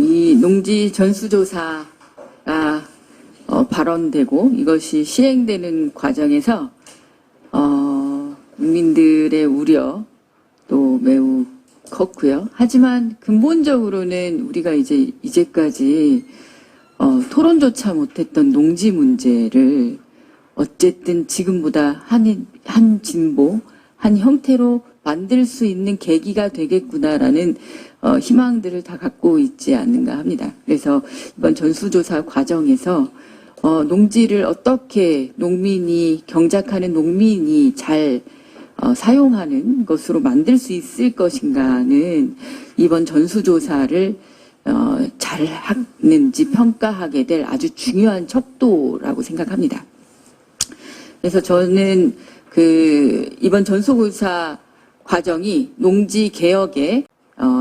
이 농지 전수조사가 발언되고 이것이 시행되는 과정에서 국민들의 우려도 매우 컸고요. 하지만 근본적으로는 우리가 이제까지 토론조차 못했던 농지 문제를 어쨌든 지금보다 한 진보, 한 형태로 만들 수 있는 계기가 되겠구나라는 희망들을 다 갖고 있지 않는가 합니다. 그래서 이번 전수조사 과정에서 농지를 어떻게 경작하는 농민이 잘 사용하는 것으로 만들 수 있을 것인가는 이번 전수조사를 잘 하는지 평가하게 될 아주 중요한 척도라고 생각합니다. 그래서 저는 이번 전수조사 과정이 농지 개혁의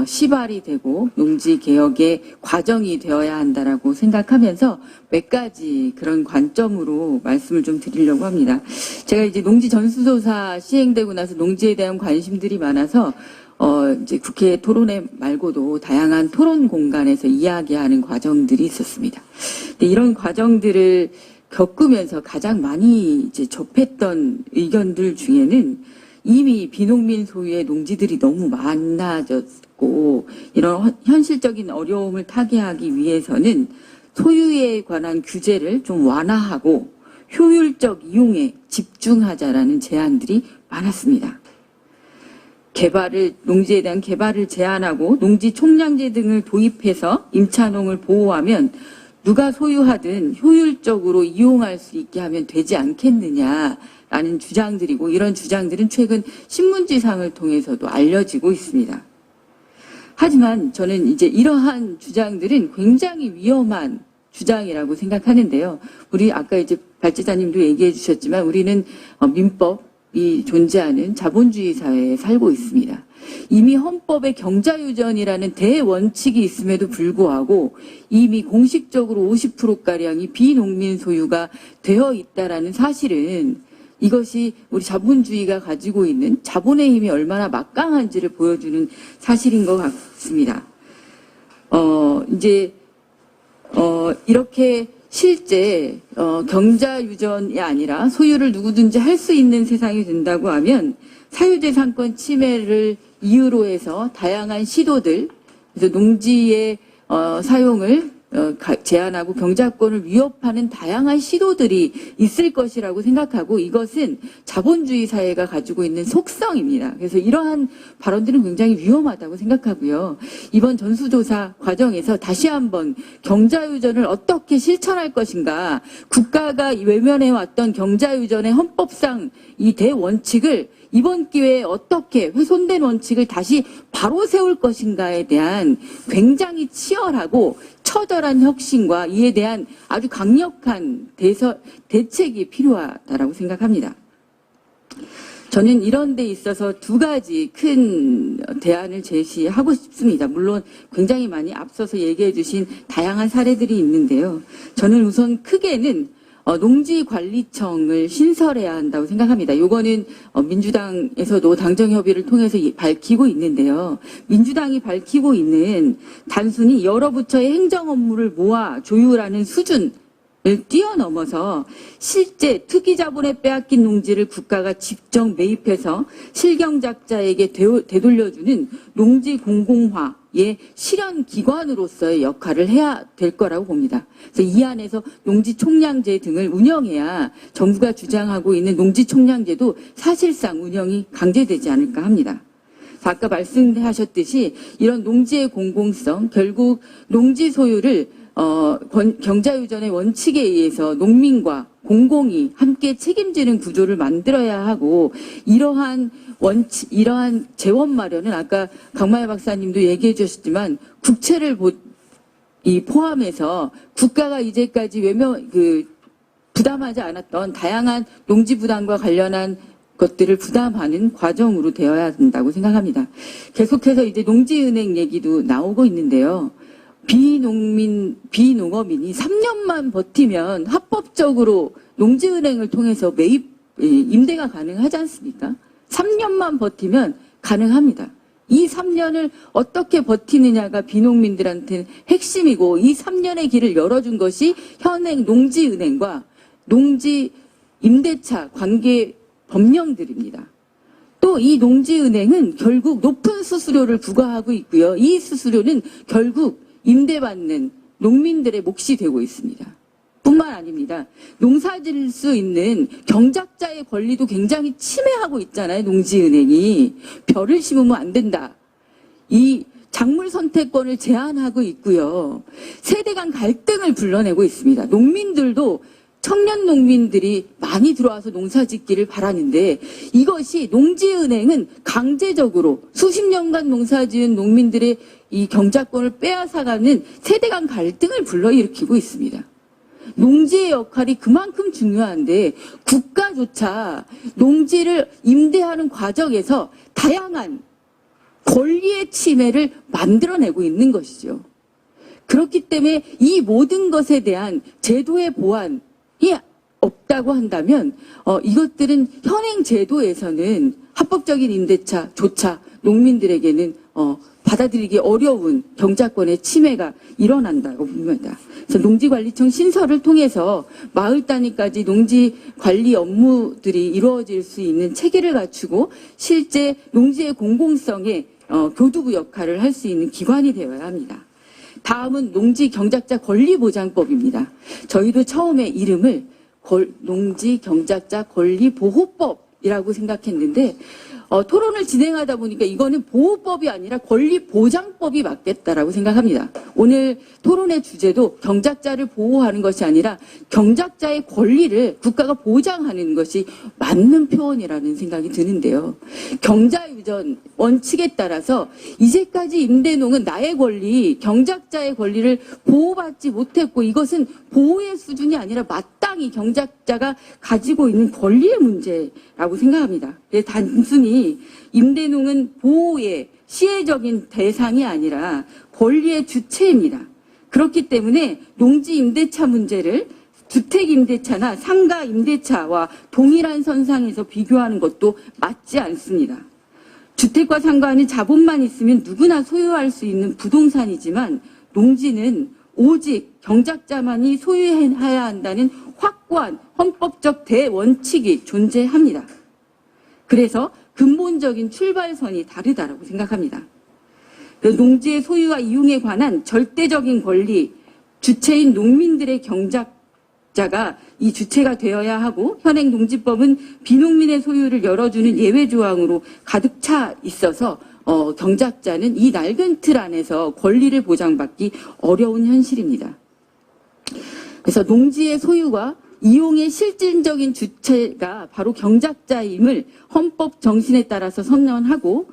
시발이 되고 농지 개혁의 과정이 되어야 한다라고 생각하면서 몇 가지 그런 관점으로 말씀을 좀 드리려고 합니다. 제가 이제 농지 전수조사 시행되고 나서 농지에 대한 관심들이 많아서 이제 국회 토론회 말고도 다양한 토론 공간에서 이야기하는 과정들이 있었습니다. 근데 이런 과정들을 겪으면서 가장 많이 이제 접했던 의견들 중에는 이미 비농민 소유의 농지들이 너무 많아졌고 이런 현실적인 어려움을 타개하기 위해서는 소유에 관한 규제를 좀 완화하고 효율적 이용에 집중하자라는 제안들이 많았습니다. 농지에 대한 개발을 제한하고 농지 총량제 등을 도입해서 임차농을 보호하면 누가 소유하든 효율적으로 이용할 수 있게 하면 되지 않겠느냐라는 주장들이고 이런 주장들은 최근 신문지상을 통해서도 알려지고 있습니다. 하지만 저는 이제 이러한 주장들은 굉장히 위험한 주장이라고 생각하는데요. 우리 아까 이제 발 지사님도 얘기해 주셨지만 우리는 민법이 존재하는 자본주의 사회에 살고 있습니다. 이미 헌법에 경자유전이라는 대원칙이 있음에도 불구하고 이미 공식적으로 50%가량이 비농민 소유가 되어 있다라는 사실은 이것이 우리 자본주의가 가지고 있는 자본의 힘이 얼마나 막강한지를 보여주는 사실인 것 같습니다. 이렇게 실제 경자유전이 아니라 소유를 누구든지 할 수 있는 세상이 된다고 하면 사유재산권 침해를 이유로 해서 다양한 시도들, 그래서 농지의 사용을 제한하고 경작권을 위협하는 다양한 시도들이 있을 것이라고 생각하고 이것은 자본주의 사회가 가지고 있는 속성입니다. 그래서 이러한 발언들은 굉장히 위험하다고 생각하고요. 이번 전수조사 과정에서 다시 한번 경자유전을 어떻게 실천할 것인가, 국가가 외면해왔던 경자유전의 헌법상 이 대원칙을 이번 기회에 어떻게 훼손된 원칙을 다시 바로 세울 것인가에 대한 굉장히 치열하고 처절한 혁신과 이에 대한 아주 강력한 대책이 필요하다고 생각합니다. 저는 이런 데 있어서 두 가지 큰 대안을 제시하고 싶습니다. 물론 굉장히 많이 앞서서 얘기해 주신 다양한 사례들이 있는데요. 저는 우선 크게는 농지관리청을 신설해야 한다고 생각합니다. 이거는 민주당에서도 당정협의를 통해서 밝히고 있는데요. 민주당이 밝히고 있는 단순히 여러 부처의 행정 업무를 모아 조율하는 수준을 뛰어넘어서 실제 투기 자본에 빼앗긴 농지를 국가가 직접 매입해서 실경작자에게 되돌려주는 농지 공공화의 실현 기관으로서의 역할을 해야 될 거라고 봅니다. 그래서 이 안에서 농지 총량제 등을 운영해야 정부가 주장하고 있는 농지 총량제도 사실상 운영이 강제되지 않을까 합니다. 아까 말씀하셨듯이 이런 농지의 공공성, 결국 농지 소유를 경자유전의 원칙에 의해서 농민과 공공이 함께 책임지는 구조를 만들어야 하고 이러한 재원 마련은 아까 강마애 박사님도 얘기해 주셨지만 국채를 포함해서 국가가 이제까지 부담하지 않았던 다양한 농지 부담과 관련한 것들을 부담하는 과정으로 되어야 한다고 생각합니다. 계속해서 이제 농지은행 얘기도 나오고 있는데요. 비농업인이 3년만 버티면 합법적으로 농지은행을 통해서 임대가 가능하지 않습니까? 3년만 버티면 가능합니다. 이 3년을 어떻게 버티느냐가 비농민들한테는 핵심이고 이 3년의 길을 열어준 것이 현행 농지은행과 농지 임대차 관계 법령들입니다. 또 이 농지은행은 결국 높은 수수료를 부과하고 있고요. 이 수수료는 결국 임대받는 농민들의 몫이 되고 있습니다. 뿐만 아닙니다. 농사 지을 수 있는 경작자의 권리도 굉장히 침해하고 있잖아요. 농지은행이. 벼를 심으면 안 된다. 이 작물 선택권을 제한하고 있고요. 세대 간 갈등을 불러내고 있습니다. 농민들도 청년 농민들이 많이 들어와서 농사 짓기를 바라는데 이것이 농지은행은 강제적으로 수십 년간 농사 지은 농민들의 이 경작권을 빼앗아가는 세대 간 갈등을 불러일으키고 있습니다. 농지의 역할이 그만큼 중요한데 국가조차 농지를 임대하는 과정에서 다양한 권리의 침해를 만들어내고 있는 것이죠. 그렇기 때문에 이 모든 것에 대한 제도의 보완이 없다고 한다면 이것들은 현행 제도에서는 합법적인 임대차조차 농민들에게는 받아들이기 어려운 경작권의 침해가 일어난다고 봅니다. 그래서 농지관리청 신설을 통해서 마을 단위까지 농지관리 업무들이 이루어질 수 있는 체계를 갖추고 실제 농지의 공공성에 교두부 역할을 할 수 있는 기관이 되어야 합니다. 다음은 농지경작자 권리보장법입니다. 저희도 처음에 이름을 농지경작자 권리보호법이라고 생각했는데 토론을 진행하다 보니까 이거는 보호법이 아니라 권리보장법이 맞겠다라고 생각합니다. 오늘 토론의 주제도 경작자를 보호하는 것이 아니라 경작자의 권리를 국가가 보장하는 것이 맞는 표현이라는 생각이 드는데요. 경자유전 원칙에 따라서 이제까지 임대농은 나의 권리, 경작자의 권리를 보호받지 못했고 이것은 보호의 수준이 아니라 마땅히 경작자가 가지고 있는 권리의 문제라고 생각합니다. 단순히 임대농은 보호의 시혜적인 대상이 아니라 권리의 주체입니다. 그렇기 때문에 농지 임대차 문제를 주택 임대차나 상가 임대차와 동일한 선상에서 비교하는 것도 맞지 않습니다. 주택과 상가는 자본만 있으면 누구나 소유할 수 있는 부동산이지만 농지는 오직 경작자만이 소유해야 한다는 확고한 헌법적 대원칙이 존재합니다. 그래서 근본적인 출발선이 다르다고 생각합니다. 농지의 소유와 이용에 관한 절대적인 권리, 주체인 농민들의 경작자가 이 주체가 되어야 하고 현행 농지법은 비농민의 소유를 열어주는 예외 조항으로 가득 차 있어서 경작자는 이 낡은 틀 안에서 권리를 보장받기 어려운 현실입니다. 그래서 농지의 소유와 이용의 실질적인 주체가 바로 경작자임을 헌법 정신에 따라서 선언하고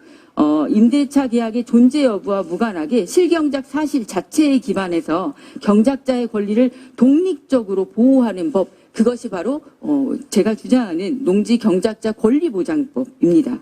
임대차 계약의 존재 여부와 무관하게 실경작 사실 자체에 기반해서 경작자의 권리를 독립적으로 보호하는 법, 그것이 바로 제가 주장하는 농지경작자 권리보장법입니다.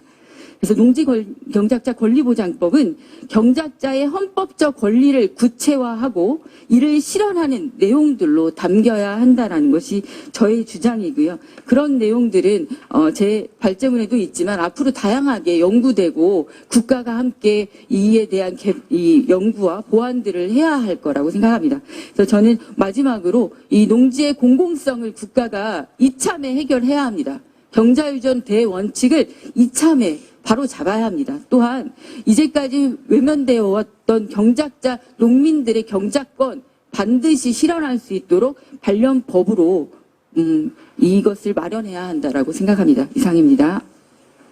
그래서 농지경작자 권리보장법은 경작자의 헌법적 권리를 구체화하고 이를 실현하는 내용들로 담겨야 한다는 것이 저의 주장이고요. 그런 내용들은 제 발제문에도 있지만 앞으로 다양하게 연구되고 국가가 함께 이에 대한 이 연구와 보완들을 해야 할 거라고 생각합니다. 그래서 저는 마지막으로 이 농지의 공공성을 국가가 이참에 해결해야 합니다. 경자유전 대원칙을 이참에 바로 잡아야 합니다. 또한 이제까지 외면되어 왔던 경작자 농민들의 경작권 반드시 실현할 수 있도록 관련 법으로 이것을 마련해야 한다라고 생각합니다. 이상입니다.